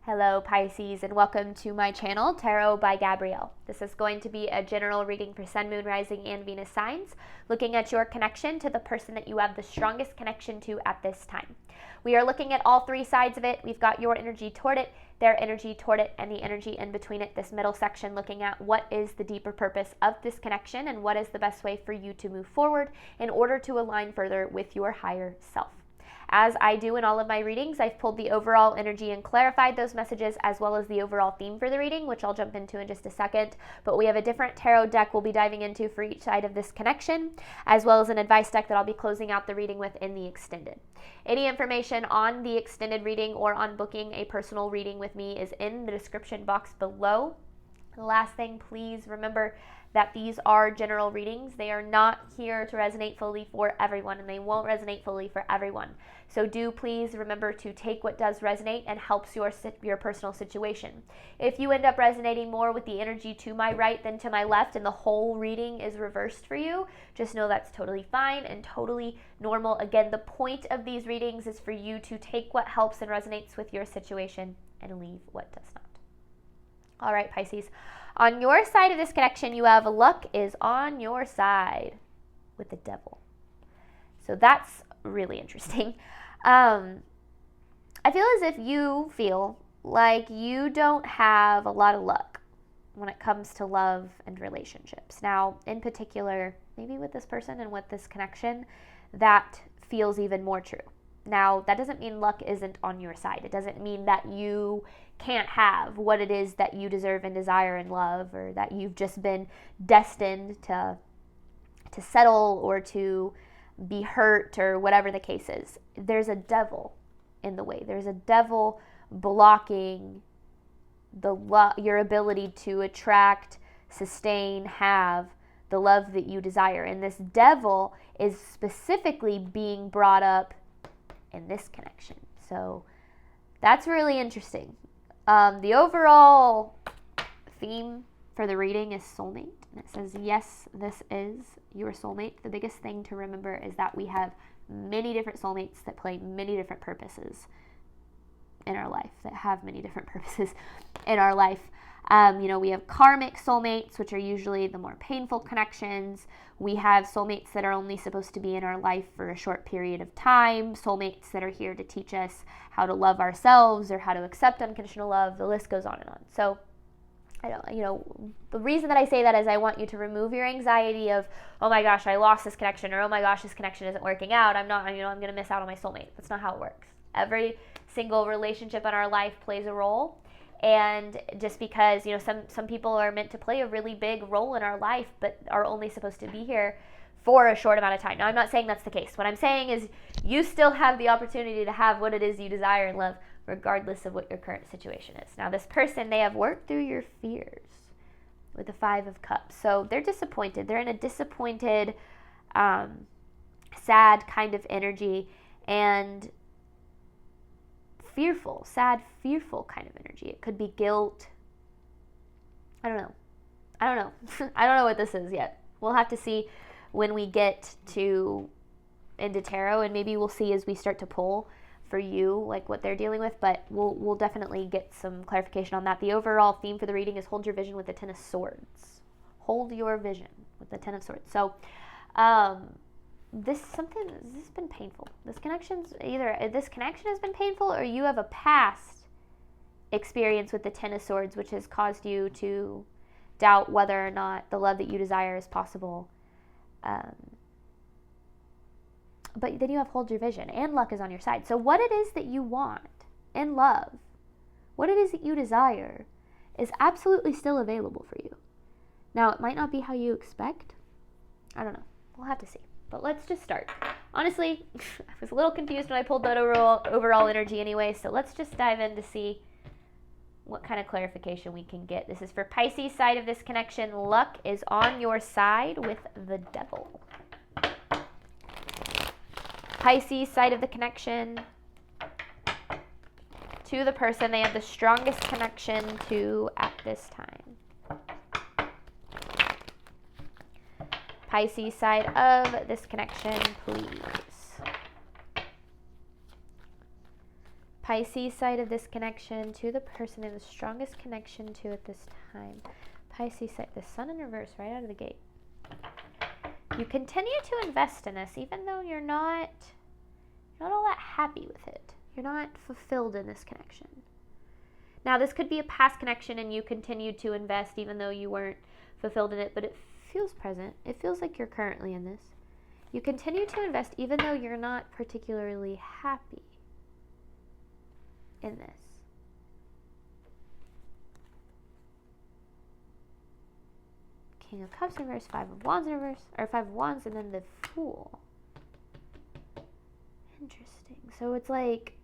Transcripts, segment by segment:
Hello Pisces, and welcome to my channel, Tarot by Gabrielle. This is going to be a general reading for Sun, Moon, Rising, and Venus signs, looking at your connection to the person that you have the strongest connection to at this time. We are looking at all three sides of it. We've got your energy toward it, their energy toward it, and the energy in between it, this middle section looking at what is the deeper purpose of this connection and what is the best way for you to move forward in order to align further with your higher self. As I do in all of my readings, I've pulled the overall energy and clarified those messages, as well as the overall theme for the reading, which I'll jump into in just a second. But we have a different tarot deck we'll be diving into for each side of this connection, as well as an advice deck that I'll be closing out the reading with in the extended. Any information on the extended reading or on booking a personal reading with me is in the description box below. The last thing, please remember that these are general readings. They are not here to resonate fully for everyone, and they won't resonate fully for everyone. So do please remember to take what does resonate and helps your personal situation. If you end up resonating more with the energy to my right than to my left and the whole reading is reversed for you, just know that's totally fine and totally normal. Again, the point of these readings is for you to take what helps and resonates with your situation and leave what does not. All right, Pisces. On your side of this connection, you have luck is on your side with the devil. So that's really interesting. I feel as if you feel like you don't have a lot of luck when it comes to love and relationships. Now, in particular, maybe with this person and with this connection, that feels even more true. Now, that doesn't mean luck isn't on your side. It doesn't mean that you can't have what it is that you deserve and desire in love, or that you've just been destined to settle or to be hurt, or whatever the case is. There's a devil in the way. There's a devil blocking your ability to attract, sustain, have the love that you desire. And this devil is specifically being brought up in this connection. So that's really interesting. The overall theme for the reading is soulmate, and it says, yes, this is your soulmate. The biggest thing to remember is that we have many different soulmates that play many different purposes in our life, that have many different purposes in our life. We have karmic soulmates, which are usually the more painful connections. We have soulmates that are only supposed to be in our life for a short period of time. Soulmates that are here to teach us how to love ourselves or how to accept unconditional love. The list goes on and on. So, the reason that I say that is I want you to remove your anxiety of, oh my gosh, I lost this connection, or oh my gosh, this connection isn't working out. I'm going to miss out on my soulmate. That's not how it works. Every single relationship in our life plays a role. And just because, some people are meant to play a really big role in our life, but are only supposed to be here for a short amount of time. Now, I'm not saying that's the case. What I'm saying is you still have the opportunity to have what it is you desire and love, regardless of what your current situation is. Now, this person, they have worked through your fears with the 5 of Cups. So they're disappointed. They're in a disappointed, sad kind of energy, and fearful, sad, fearful kind of energy. It could be guilt. I don't know. I don't know what this is yet. We'll have to see when we get into tarot, and maybe we'll see as we start to pull for you, like what they're dealing with, but we'll definitely get some clarification on that. The overall theme for the reading is hold your vision with the 10 of Swords. Hold your vision with the 10 of Swords. So, this has been painful. This connection has been painful, or you have a past experience with the 10 of Swords, which has caused you to doubt whether or not the love that you desire is possible. But then you have hold your vision, and luck is on your side. So what it is that you want in love, what it is that you desire, is absolutely still available for you. Now, it might not be how you expect. I don't know. We'll have to see. But let's just start. Honestly, I was a little confused when I pulled that overall energy anyway, so let's just dive in to see what kind of clarification we can get. This is for Pisces side of this connection. Luck is on your side with the devil. Pisces side of the connection, to the person they have the strongest connection to at this time. Pisces side of this connection, please. Pisces side of this connection to the person they have the strongest connection to at this time. Pisces side, the sun in reverse right out of the gate. You continue to invest in this even though you're not all that happy with it. You're not fulfilled in this connection. Now, this could be a past connection and you continued to invest even though you weren't fulfilled in it, but it feels present. It feels like you're currently in this. You continue to invest even though you're not particularly happy in this. King of Cups in reverse, Five of Wands in reverse, or Five of Wands, and then the Fool. Interesting. So it's like,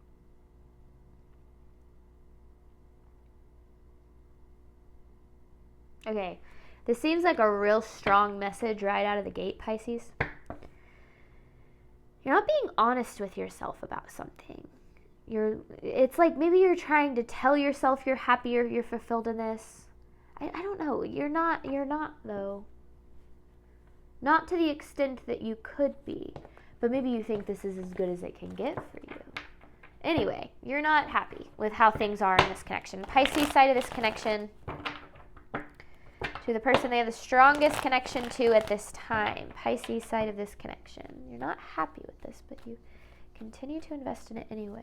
okay, this seems like a real strong message right out of the gate, Pisces. You're not being honest with yourself about something. It's like maybe you're trying to tell yourself you're happy or you're fulfilled in this. I don't know. You're not though. Not to the extent that you could be. But maybe you think this is as good as it can get for you. Anyway, you're not happy with how things are in this connection. Pisces side of this connection to the person they have the strongest connection to at this time. Pisces side of this connection. You're not happy with this, but you continue to invest in it anyway.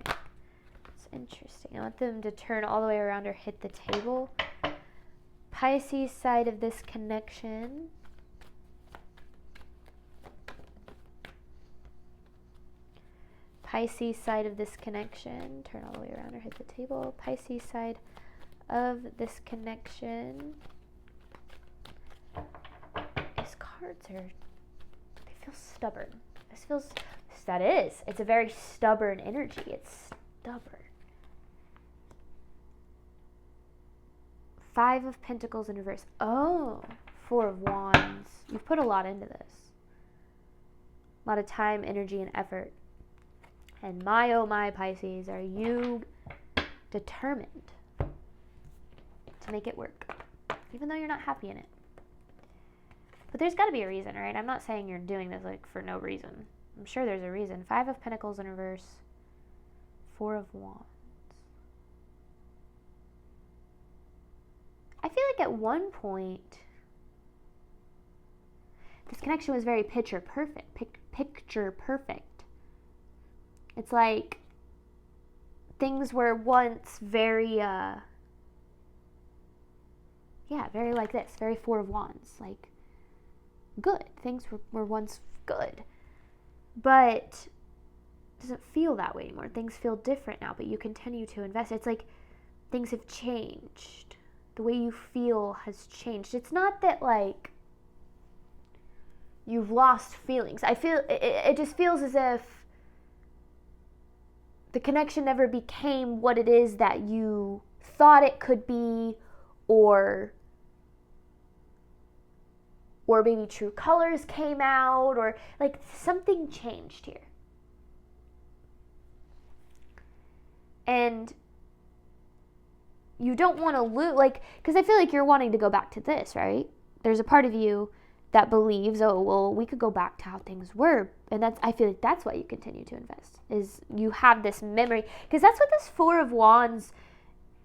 It's interesting. I want them to turn all the way around or hit the table. Pisces side of this connection. Pisces side of this connection. Turn all the way around or hit the table. Pisces side of this connection. These cards they feel stubborn. It's a very stubborn energy. It's stubborn. Five of Pentacles in reverse. Oh, Four of Wands. You've put a lot into this. A lot of time, energy, and effort. And my, oh my, Pisces, are you determined to make it work, even though you're not happy in it? But there's got to be a reason, right? I'm not saying you're doing this like for no reason. I'm sure there's a reason. Five of Pentacles in reverse. Four of Wands. I feel like at one point, this connection was very picture perfect. Picture perfect. It's like things were once very, very like this. Very Four of Wands. Like, good. Things were once good. But it doesn't feel that way anymore. Things feel different now, but you continue to invest. It's like things have changed. The way you feel has changed. It's not that like you've lost feelings. I feel it just feels as if the connection never became what it is that you thought it could be, or maybe true colors came out, or like something changed here. And you don't want to lose, like, because I feel like you're wanting to go back to this, right? There's a part of you that believes, oh, well, we could go back to how things were. And I feel like that's why you continue to invest, is you have this memory. Because that's what this Four of Wands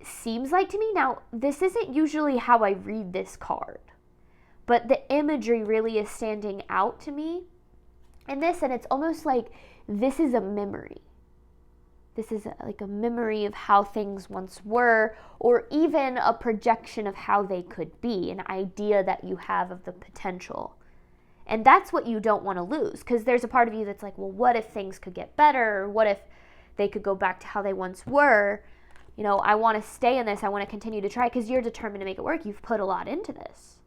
seems like to me. Now, this isn't usually how I read this card, but the imagery really is standing out to me in this, and it's almost like this is a memory. This is like a memory of how things once were, or even a projection of how they could be, an idea that you have of the potential. And that's what you don't want to lose, because there's a part of you that's like, well, what if things could get better? Or what if they could go back to how they once were? You know, I want to stay in this. I want to continue to try, because you're determined to make it work. You've put a lot into this.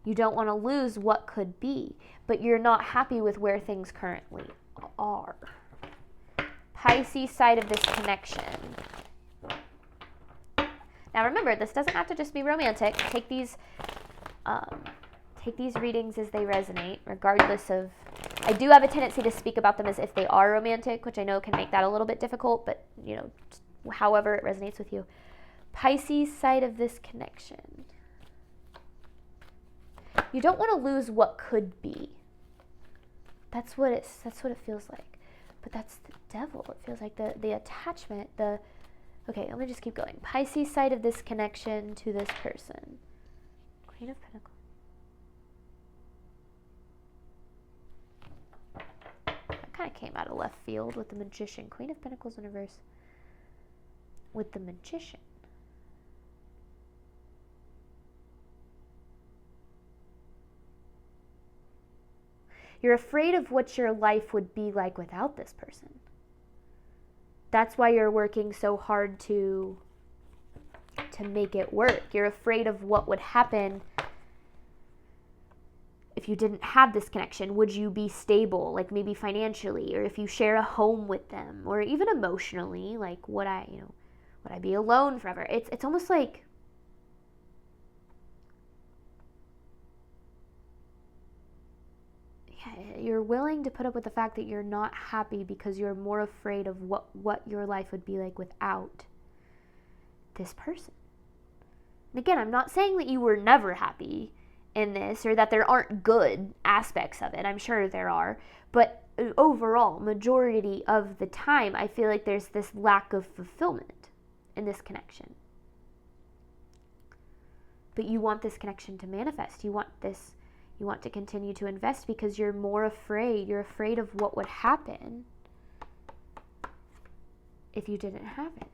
You don't want to lose what could be, but you're not happy with where things currently are. Pisces side of this connection. Now remember, this doesn't have to just be romantic. Take these readings as they resonate, regardless of... I do have a tendency to speak about them as if they are romantic, which I know can make that a little bit difficult, but, you know, however it resonates with you. Pisces side of this connection. You don't want to lose what could be. That's what it feels like. But that's the devil. It feels like the attachment, okay, let me just keep going. Pisces side of this connection to this person. Queen of Pentacles. That kind of came out of left field with the Magician. Queen of Pentacles in reverse with the Magician. You're afraid of what your life would be like without this person. That's why you're working so hard to make it work. You're afraid of what would happen if you didn't have this connection. Would you be stable, like maybe financially, or if you share a home with them, or even emotionally, like would I be alone forever? It's almost like you're willing to put up with the fact that you're not happy because you're more afraid of what your life would be like without this person. And again, I'm not saying that you were never happy in this or that there aren't good aspects of it. I'm sure there are. But overall, majority of the time, I feel like there's this lack of fulfillment in this connection. But you want this connection to manifest. You want to continue to invest because you're more afraid. You're afraid of what would happen if you didn't have it.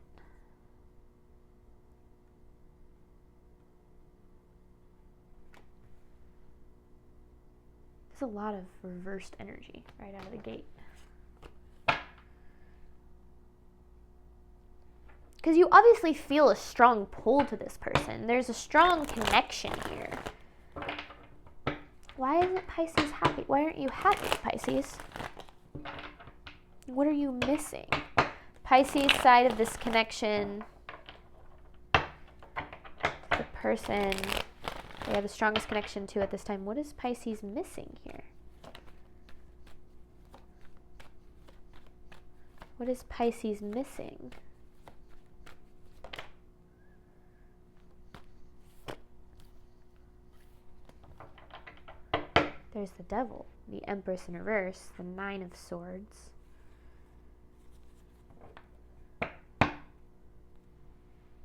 There's a lot of reversed energy right out of the gate. Because you obviously feel a strong pull to this person. There's a strong connection here. Why isn't Pisces happy? Why aren't you happy, Pisces? What are you missing? Pisces side of this connection, the person they have the strongest connection to at this time. What is Pisces missing here? What is Pisces missing? There's the Devil, the Empress in reverse, the Nine of Swords.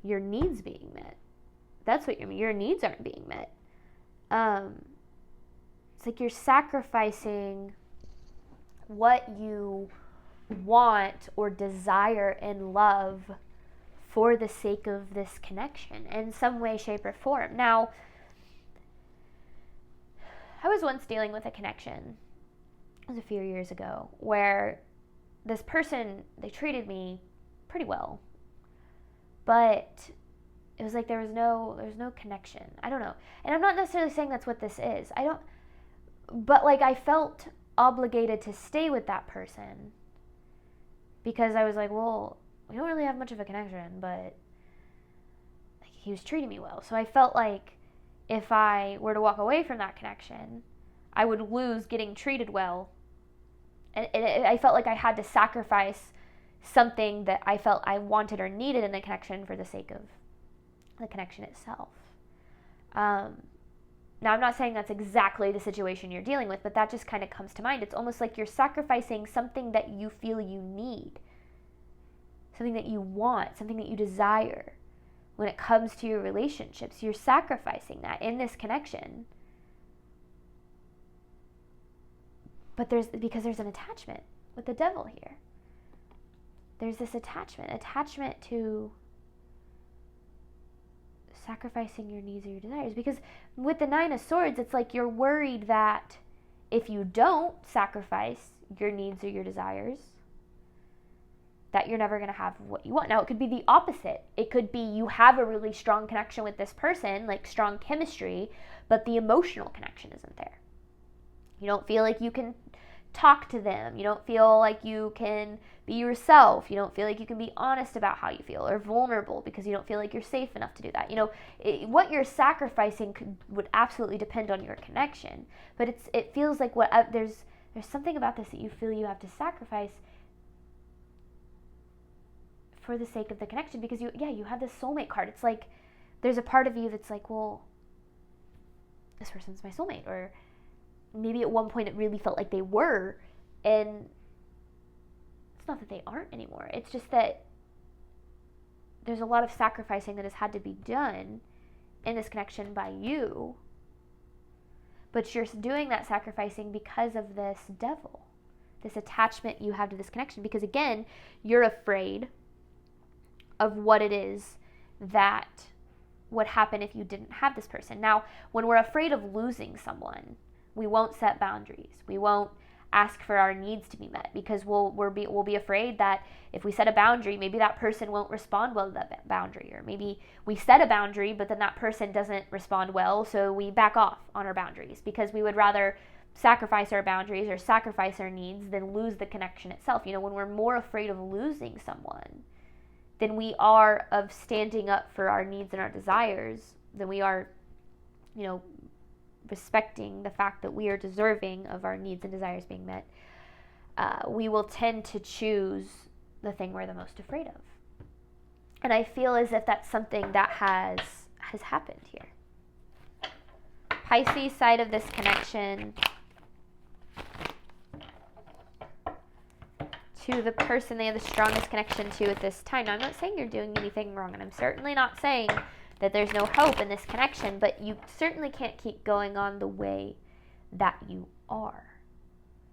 Your needs being met. That's what your needs aren't being met. It's like you're sacrificing what you want or desire in love for the sake of this connection in some way, shape, or form. Now, I was once dealing with a connection, it was a few years ago, where this person, they treated me pretty well, but it was like there was no connection. I don't know. And I'm not necessarily saying that's what this is. But like I felt obligated to stay with that person because I was like, well, we don't really have much of a connection, but like, he was treating me well. So I felt like if I were to walk away from that connection, I would lose getting treated well. And I felt like I had to sacrifice something that I felt I wanted or needed in the connection for the sake of the connection itself. Now, I'm not saying that's exactly the situation you're dealing with, but that just kind of comes to mind. It's almost like you're sacrificing something that you feel you need, something that you want, something that you desire. When it comes to your relationships, you're sacrificing that in this connection. But because there's an attachment with the Devil here. There's this attachment to sacrificing your needs or your desires. Because with the Nine of Swords, it's like you're worried that if you don't sacrifice your needs or your desires, that you're never going to have what you want. Now, it could be the opposite. It could be you have a really strong connection with this person, like strong chemistry, but the emotional connection isn't there. You don't feel like you can talk to them. You don't feel like you can be yourself. You don't feel like you can be honest about how you feel or vulnerable because you don't feel like you're safe enough to do that. What you're sacrificing would absolutely depend on your connection. But it feels like there's something about this that you feel you have to sacrifice for the sake of the connection because you have this soulmate card. It's like there's a part of you that's like, well, this person's my soulmate, or maybe at one point it really felt like they were, and It's not that they aren't anymore. It's just that there's a lot of sacrificing that has had to be done in this connection by you. But you're doing that sacrificing because of this devil, this attachment you have to this connection. Because again, you're afraid of what it is that would happen if you didn't have this person. Now, when we're afraid of losing someone, we won't set boundaries. We won't ask for our needs to be met because we'll be afraid that if we set a boundary, maybe that person won't respond well to that boundary, or maybe we set a boundary but then that person doesn't respond well, so we back off on our boundaries because we would rather sacrifice our boundaries or sacrifice our needs than lose the connection itself. You know, when we're more afraid of losing someone than we are of standing up for our needs and our desires, than we are, you know, respecting the fact that we are deserving of our needs and desires being met, we will tend to choose the thing we're the most afraid of. And I feel as if that's something that has happened here. Pisces side of this connection to the person they have the strongest connection to at this time. Now, I'm not saying you're doing anything wrong, and I'm certainly not saying that there's no hope in this connection, but you certainly can't keep going on the way that you are.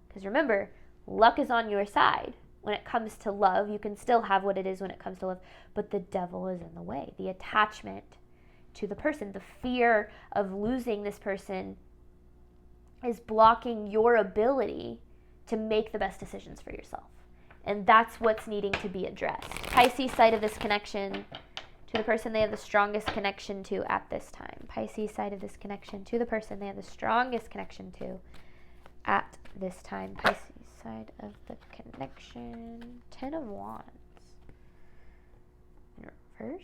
Because remember, luck is on your side. When it comes to love, you can still have what it is when it comes to love, but the devil is in the way. The attachment to the person, the fear of losing this person is blocking your ability to make the best decisions for yourself. And that's what's needing to be addressed. Pisces side of this connection to the person they have the strongest connection to at this time. Pisces side of this connection to the person they have the strongest connection to at this time. Pisces side of the connection. 10 of Wands. In reverse.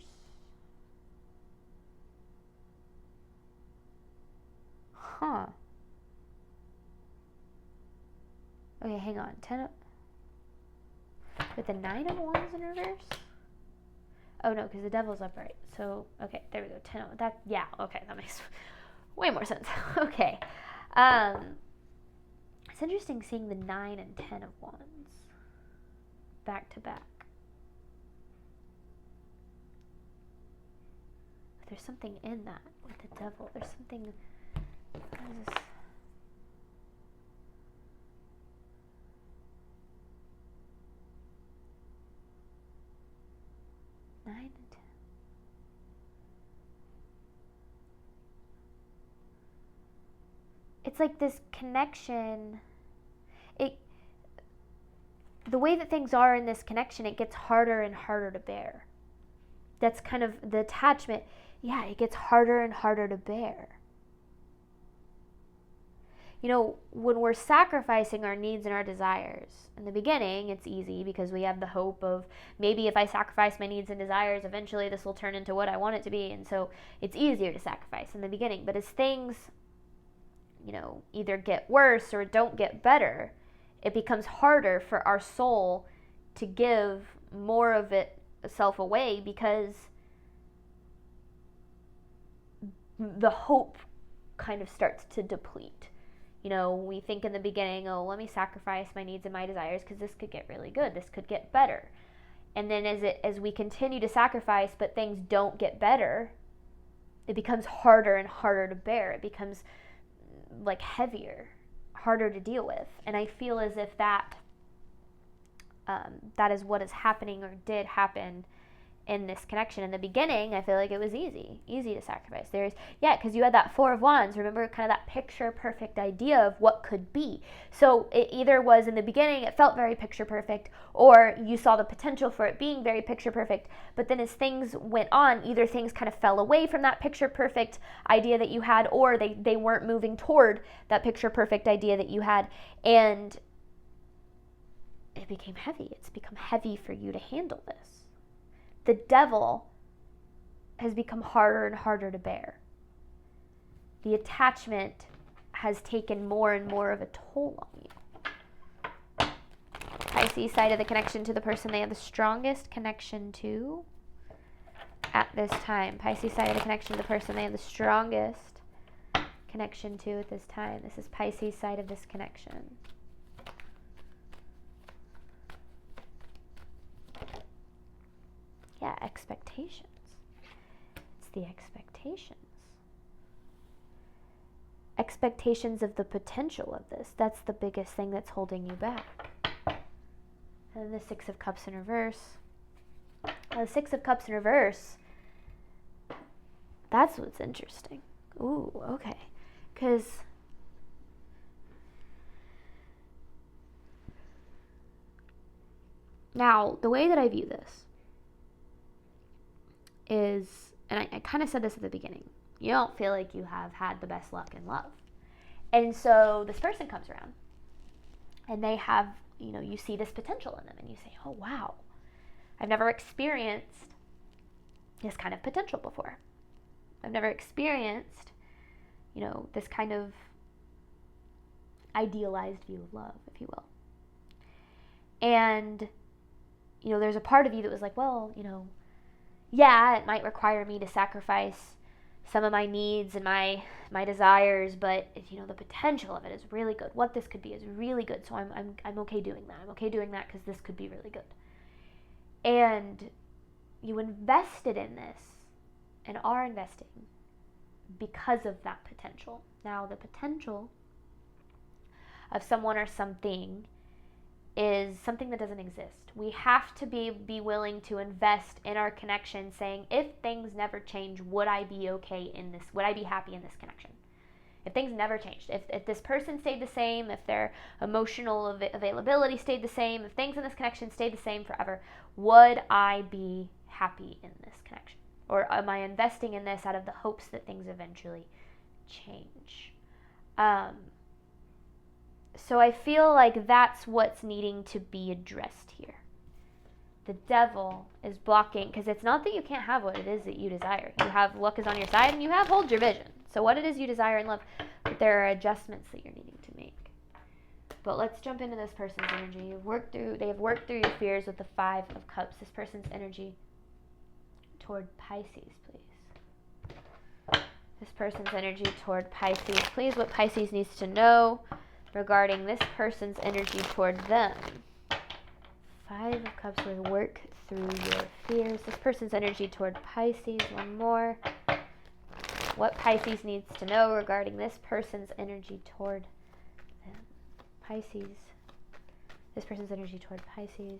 Huh. Okay, hang on. 10 of... With the 9 of Wands in reverse? Oh no, because the devil's upright. So, okay, there we go. 10 of that. Yeah, okay, that makes way more sense. Okay. It's interesting seeing the 9 and 10 of Wands back to back. There's something in that with the devil. There's something. What is this? 9 and 10. It's like this connection. The way that things are in this connection, it gets harder and harder to bear. That's kind of the attachment. Yeah, it gets harder and harder to bear. You know, when we're sacrificing our needs and our desires, in the beginning, it's easy because we have the hope of maybe if I sacrifice my needs and desires, eventually this will turn into what I want it to be. And so it's easier to sacrifice in the beginning. But as things, you know, either get worse or don't get better, it becomes harder for our soul to give more of itself away because the hope kind of starts to deplete. You know, we think in the beginning, oh, let me sacrifice my needs and my desires because this could get really good. This could get better. And then as we continue to sacrifice, but things don't get better, it becomes harder and harder to bear. It becomes like heavier, harder to deal with. And I feel as if that is what is happening or did happen in this connection. In the beginning, I feel like it was easy to sacrifice. Because you had that 4 of Wands, remember, kind of that picture perfect idea of what could be. So it either was in the beginning, it felt very picture perfect, or you saw the potential for it being very picture perfect. But then as things went on, either things kind of fell away from that picture perfect idea that you had, or they weren't moving toward that picture perfect idea that you had. And it became heavy. It's become heavy for you to handle this. The devil has become harder and harder to bear. The attachment has taken more and more of a toll on you. Pisces side of the connection to the person they have the strongest connection to at this time. Pisces side of the connection to the person they have the strongest connection to at this time. This is Pisces side of this connection. Yeah, expectations. It's the expectations. Expectations of the potential of this. That's the biggest thing that's holding you back. And the Six of Cups in reverse. The Six of Cups in reverse, that's what's interesting. Ooh, okay. Because now, the way that I view this is, and I kind of said this at the beginning, you don't feel like you have had the best luck in love. And so this person comes around and they have, you see this potential in them and you say, oh, wow, I've never experienced this kind of potential before. I've never experienced, this kind of idealized view of love, if you will. And, there's a part of you that was like, well, yeah, it might require me to sacrifice some of my needs and my desires, but the potential of it is really good. What this could be is really good. So I'm okay doing that. I'm okay doing that because this could be really good. And you invested in this and are investing because of that potential. Now, the potential of someone or something is something that doesn't exist. We have to be willing to invest in our connection, saying, if things never change, would I be okay in this? Would I be happy in this connection? If things never changed, if this person stayed the same, if their emotional availability stayed the same, if things in this connection stayed the same forever, would I be happy in this connection? Or am I investing in this out of the hopes that things eventually change? So I feel like that's what's needing to be addressed here. The devil is blocking, because it's not that you can't have what it is that you desire. You have luck is on your side and you have hold your vision. So what it is you desire in love, but there are adjustments that you're needing to make. But let's jump into this person's energy. They have worked through your fears with the Five of Cups. This person's energy toward Pisces, please. This person's energy toward Pisces. Please, what Pisces needs to know regarding this person's energy toward them. Five of Cups will work through your fears. This person's energy toward Pisces. One more. What Pisces needs to know regarding this person's energy toward them. Pisces. This person's energy toward Pisces.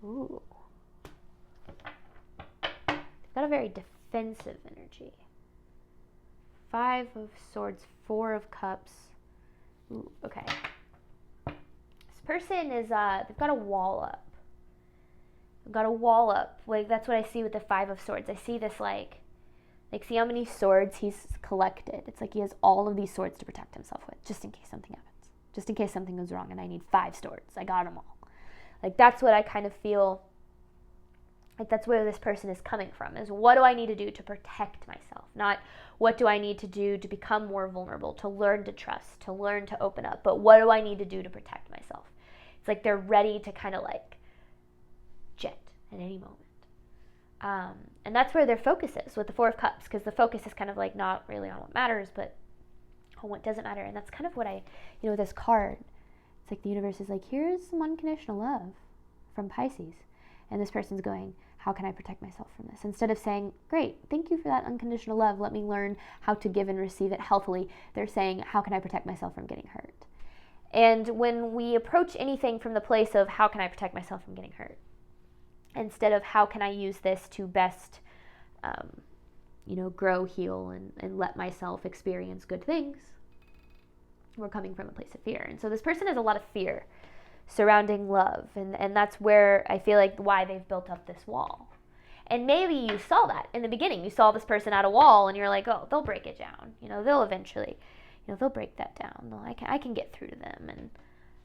Ooh. They've got a very defensive energy. Five of Swords, Four of Cups. Ooh, okay. This person is, they've got a wall up. They've got a wall up. Like, that's what I see with the Five of Swords. I see this, like, see how many swords he's collected. It's like he has all of these swords to protect himself with, just in case something happens. Just in case something goes wrong and I need 5 swords. I got them all. Like, that's what I kind of feel, like, that's where this person is coming from, is what do I need to do to protect myself? Not what do I need to do to become more vulnerable, to learn to trust, to learn to open up, but what do I need to do to protect myself? It's like they're ready to kind of like jet at any moment. And that's where their focus is with the Four of Cups, because the focus is kind of like not really on what matters, but on what doesn't matter. And that's kind of what I, this card, it's like the universe is like, here's some unconditional love from Pisces. And this person's going, how can I protect myself from this? Instead of saying, great, thank you for that unconditional love. Let me learn how to give and receive it healthily. They're saying, how can I protect myself from getting hurt? And when we approach anything from the place of how can I protect myself from getting hurt, instead of how can I use this to best, grow, heal, and let myself experience good things, we're coming from a place of fear. And so this person has a lot of fear surrounding love, and that's where I feel like why they've built up this wall. And maybe you saw that in the beginning. You saw this person at a wall and you're like, oh, they'll break it down. They'll eventually, they'll break that down. I can get through to them. And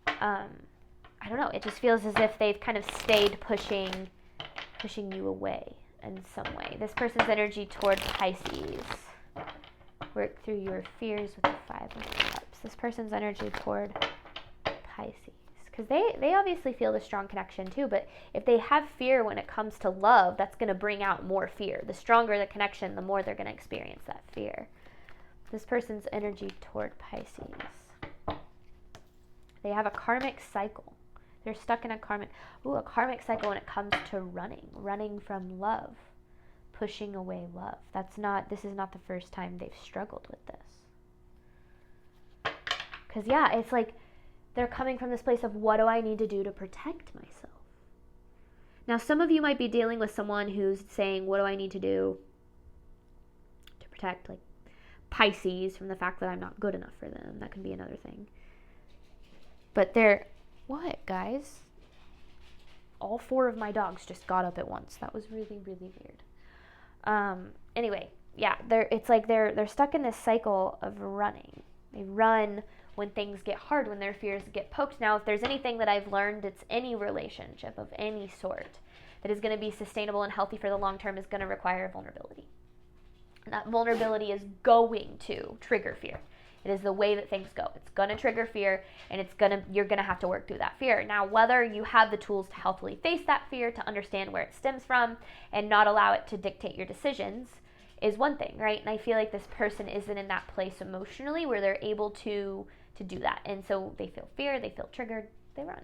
I don't know, it just feels as if they've kind of stayed pushing you away in some way. This person's energy toward Pisces. Work through your fears with the Five of Cups. This person's energy toward Pisces. Because they obviously feel the strong connection too, but if they have fear when it comes to love, that's going to bring out more fear. The stronger the connection, the more they're going to experience that fear. This person's energy toward Pisces. They have a karmic cycle. They're stuck in a karmic cycle when it comes to running from love, pushing away love. This is not the first time they've struggled with this. Because, yeah, it's like they're coming from this place of, what do I need to do to protect myself? Now, some of you might be dealing with someone who's saying, what do I need to do to protect, like, Pisces from the fact that I'm not good enough for them? That could be another thing. But what, guys? All 4 of my dogs just got up at once. That was really, really weird. Anyway, yeah, it's like they're stuck in this cycle of running. They run when things get hard, when their fears get poked. Now, if there's anything that I've learned, it's any relationship of any sort that is going to be sustainable and healthy for the long term is going to require vulnerability. And that vulnerability is going to trigger fear. It is the way that things go. It's going to trigger fear, and you're going to have to work through that fear. Now, whether you have the tools to healthily face that fear, to understand where it stems from, and not allow it to dictate your decisions is one thing, right? And I feel like this person isn't in that place emotionally where they're able to do that. And so they feel fear, they feel triggered, they run.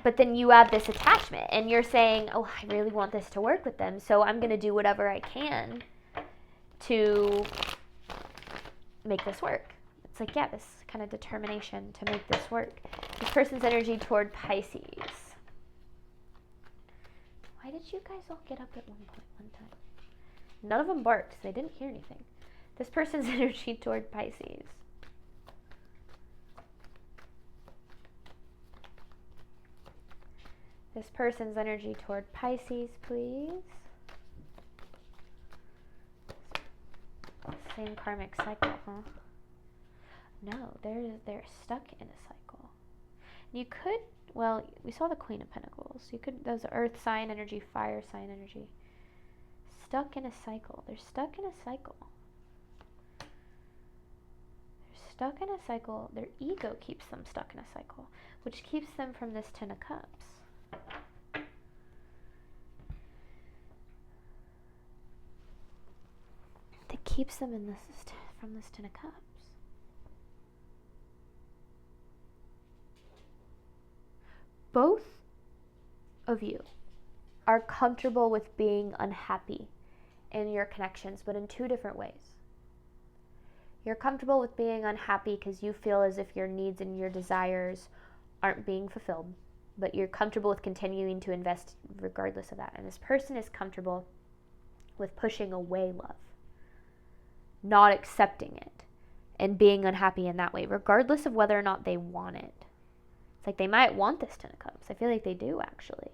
But then you have this attachment, and you're saying, oh, I really want this to work with them, so I'm going to do whatever I can to make this work. It's like, yeah, this kind of determination to make this work. This person's energy toward Pisces. Why did you guys all get up at one time? None of them barked, so they didn't hear anything. This person's energy toward Pisces. This person's energy toward Pisces, please. Same karmic cycle, huh? No, they're stuck in a cycle. You could, well, we saw the Queen of Pentacles. Those earth sign energy, fire sign energy. Stuck in a cycle. They're stuck in a cycle. They're stuck in a cycle. Their ego keeps them stuck in a cycle, which keeps them from this Ten of Cups. That keeps them in from this Ten of Cups. Both of you are comfortable with being unhappy in your connections, but in 2 different ways. You're comfortable with being unhappy because you feel as if your needs and your desires aren't being fulfilled, but you're comfortable with continuing to invest regardless of that. And this person is comfortable with pushing away love, not accepting it, and being unhappy in that way, regardless of whether or not they want it. It's like they might want this Ten of Cups. I feel like they do, actually.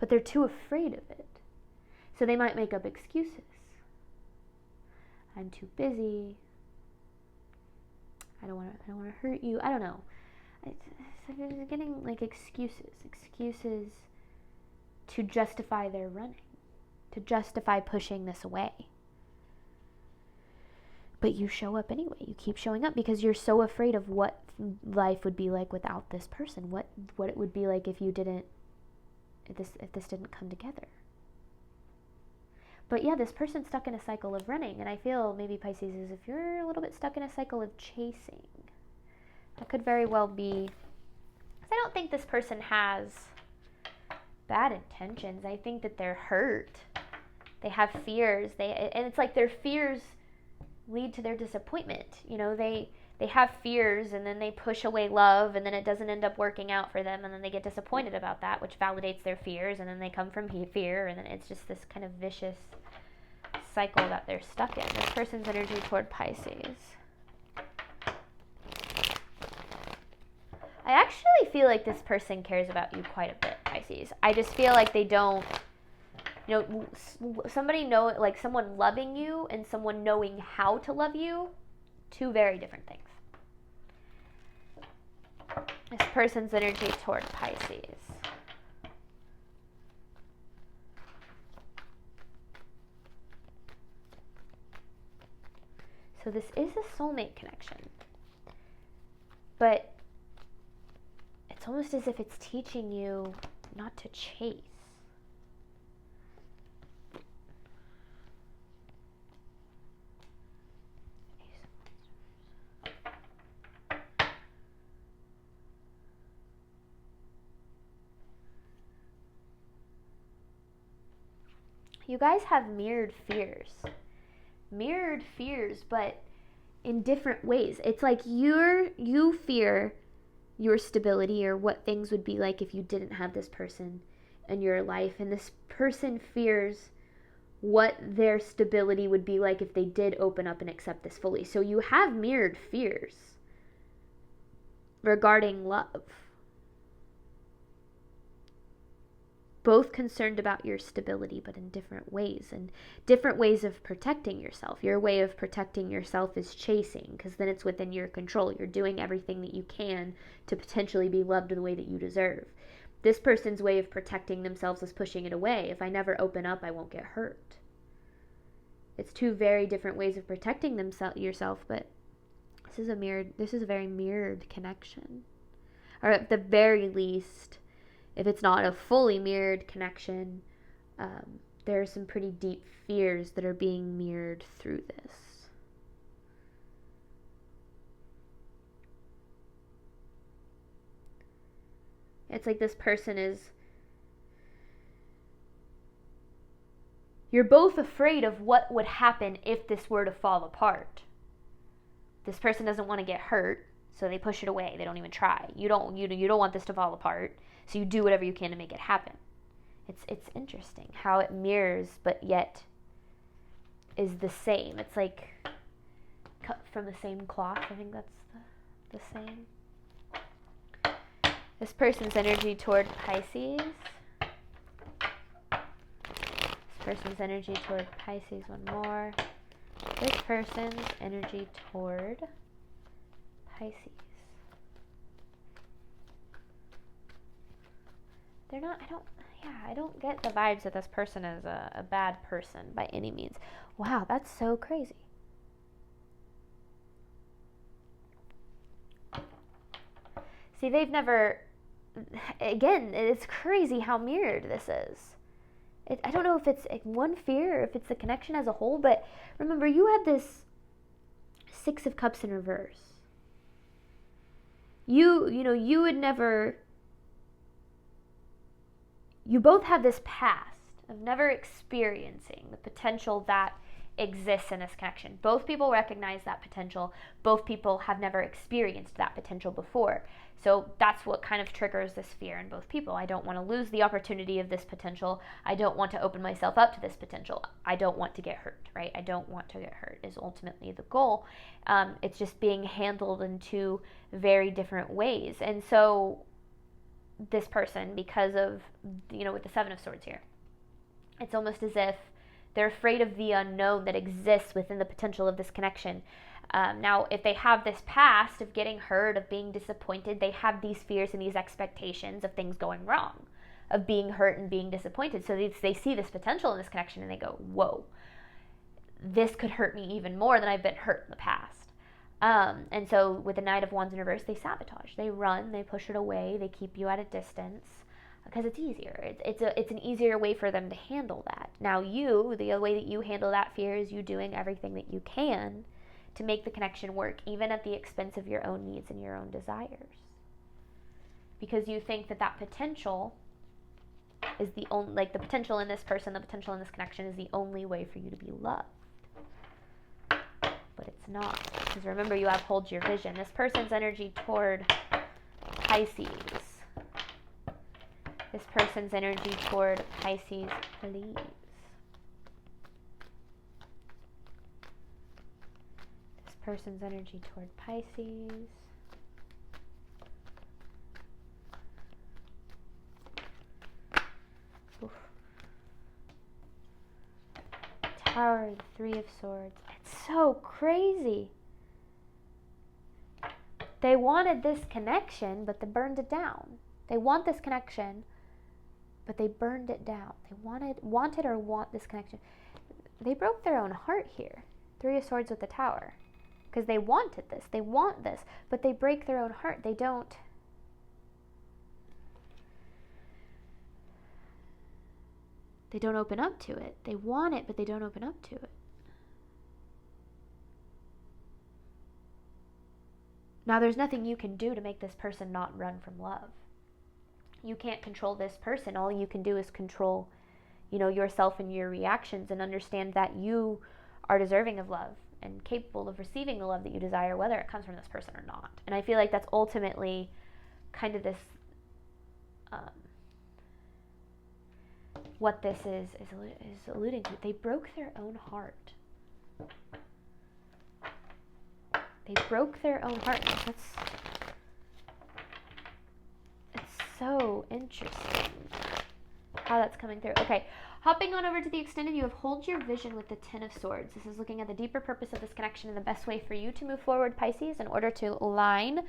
But they're too afraid of it. So they might make up excuses. I'm too busy. I don't want to hurt you. I don't know. They're getting like excuses to justify their running, to justify pushing this away. But you show up anyway. You keep showing up because you're so afraid of what life would be like without this person. What it would be like if this didn't come together. But yeah, this person's stuck in a cycle of running, and I feel maybe Pisces is if you're a little bit stuck in a cycle of chasing. That could very well be. I don't think this person has bad intentions. I think that they're hurt. They have fears. And it's like their fears lead to their disappointment. You know, they have fears, and then they push away love, and then it doesn't end up working out for them, and then they get disappointed about that, which validates their fears, and then they come from fear, and then it's just this kind of vicious cycle that they're stuck in. This person's energy toward Pisces. I actually feel like this person cares about you quite a bit, Pisces. I just feel like they don't, someone loving you and someone knowing how to love you, 2 very different things. This person's energy toward Pisces. So this is a soulmate connection. But it's almost as if it's teaching you not to chase. You guys have mirrored fears. Mirrored fears, but in different ways. It's like you fear your stability or what things would be like if you didn't have this person in your life, and this person fears what their stability would be like if they did open up and accept this fully. So you have mirrored fears regarding love. Both concerned about your stability, but in different ways, and different ways of protecting yourself. Your way of protecting yourself is chasing, because then it's within your control. You're doing everything that you can to potentially be loved the way that you deserve. This person's way of protecting themselves is pushing it away. If I never open up, I won't get hurt. It's two very different ways of protecting yourself, but this is a very mirrored connection. Or at the very least, if it's not a fully mirrored connection, there are some pretty deep fears that are being mirrored through this. It's like this person is... You're both afraid of what would happen if this were to fall apart. This person doesn't want to get hurt, so they push it away. They don't even try. You don't want this to fall apart, so you do whatever you can to make it happen. It's interesting how it mirrors, but yet is the same. It's like cut from the same cloth. I think that's the same. This person's energy toward Pisces. This person's energy toward Pisces. One more. This person's energy toward Pisces. I don't get the vibes that this person is a bad person by any means. Wow, that's so crazy. See, they've never, again, it's crazy how mirrored this is. I don't know if it's one fear or if it's the connection as a whole, but remember, you had this Six of Cups in reverse. You would never... You both have this past of never experiencing the potential that exists in this connection. Both people recognize that potential. Both people have never experienced that potential before. So that's what kind of triggers this fear in both people. I don't want to lose the opportunity of this potential. I don't want to open myself up to this potential. I don't want to get hurt, right? I don't want to get hurt is ultimately the goal. It's just being handled in two very different ways. And so this person, because of, with the Seven of Swords here, it's almost as if they're afraid of the unknown that exists within the potential of this connection. Now, if they have this past of getting hurt, of being disappointed, they have these fears and these expectations of things going wrong, of being hurt and being disappointed. So they see this potential in this connection and they go, whoa, this could hurt me even more than I've been hurt in the past. And so with the Knight of Wands in reverse, they sabotage, they run, they push it away, they keep you at a distance because it's easier. It's an easier way for them to handle that. Now the way that you handle that fear is you doing everything that you can to make the connection work, even at the expense of your own needs and your own desires. Because you think that potential is the only, like the potential in this person, the potential in this connection is the only way for you to be loved. But it's not. Because remember, you have hold your vision. This person's energy toward Pisces. This person's energy toward Pisces, please. This person's energy toward Pisces. Oof. Tower, the Three of Swords. It's so crazy. They wanted this connection, but they burned it down. They want this connection, but they burned it down. They want this connection. They broke their own heart here. Three of Swords with the Tower. Because they wanted this. They want this, but they break their own heart. They don't open up to it. They want it, but they don't open up to it. Now, there's nothing you can do to make this person not run from love. You can't control this person. All you can do is control yourself and your reactions, and understand that you are deserving of love and capable of receiving the love that you desire, whether it comes from this person or not. And I feel like that's ultimately kind of this, what this is alluding to. They broke their own heart. They broke their own heart. It's so interesting how that's coming through. Okay, hopping on over to the extended, you have hold your vision with the Ten of Swords. This is looking at the deeper purpose of this connection and the best way for you to move forward, Pisces, in order to align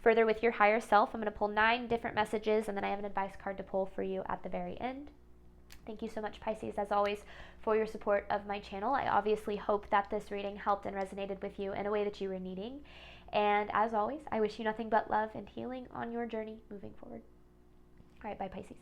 further with your higher self. I'm going to pull 9 different messages, and then I have an advice card to pull for you at the very end. Thank you so much, Pisces, as always, for your support of my channel. I obviously hope that this reading helped and resonated with you in a way that you were needing. And as always, I wish you nothing but love and healing on your journey moving forward. All right, bye, Pisces.